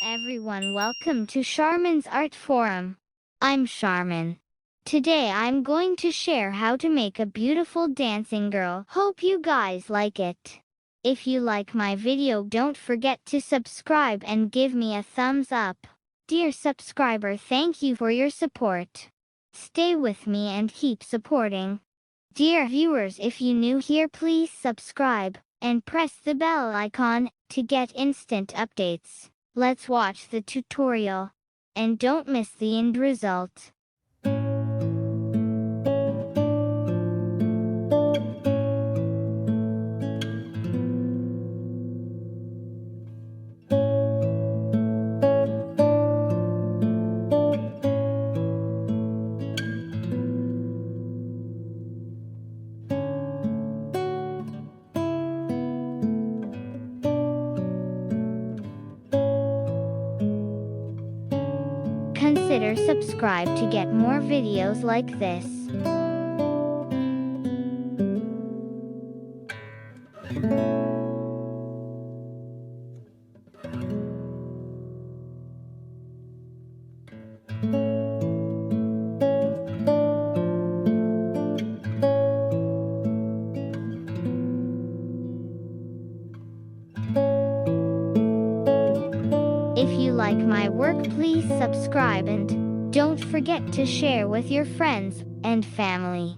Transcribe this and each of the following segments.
everyone, welcome to Sharmin's Art Forum. I'm Sharmin. Today I'm going to share how to make a beautiful dancing girl. Hope you guys like it. If you like my video, don't forget to subscribe and give me a thumbs up. Dear subscriber, thank you for your support. Stay with me and keep supporting. Dear viewers, if you new here, please subscribe and press the bell icon to get instant updates. Let's watch the tutorial. And don't miss the end result. Consider subscribe to get more videos like this. If you like my work, please subscribe and don't forget to share with your friends and family.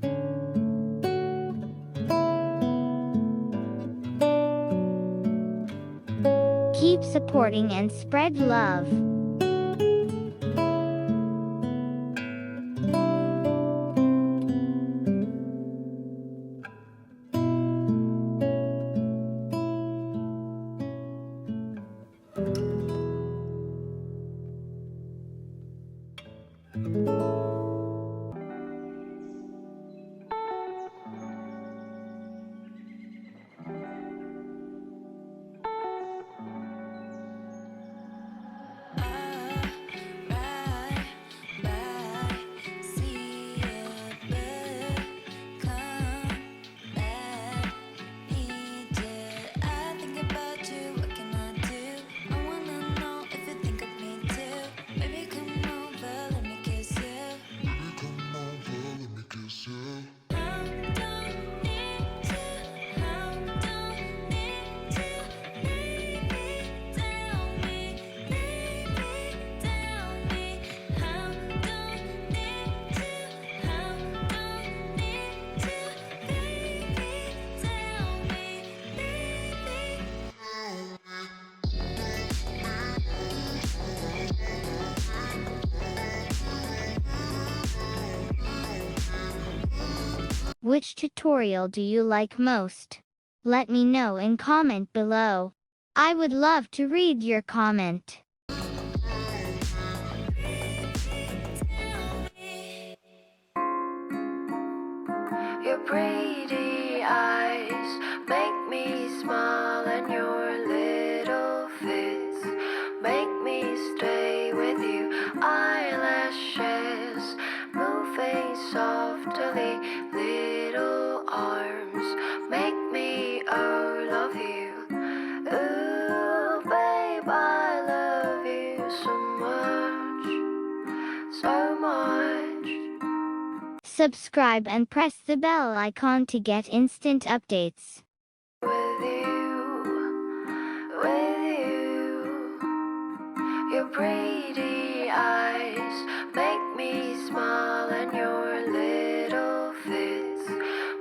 Keep supporting and spread love. Which tutorial do you like most? Let me know in comment below. I would love to read your comment. Your pretty eyes make me smile, and your little fits make me stay with you. Eyelashes moving softly, little arms make me love you. Ooh, babe, I love you so much, so much. Subscribe and press the bell icon to get instant updates. With you, your pretty eyes make me smile, and your little fits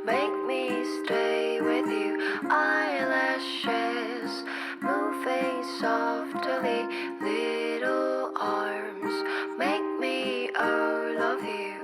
make me stay with you. Eyelashes moving softly, little arms make me love you.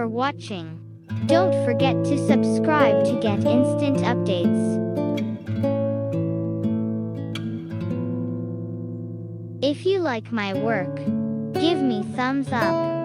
for watching. Don't forget to subscribe to get instant updates. If you like my work, give me thumbs up.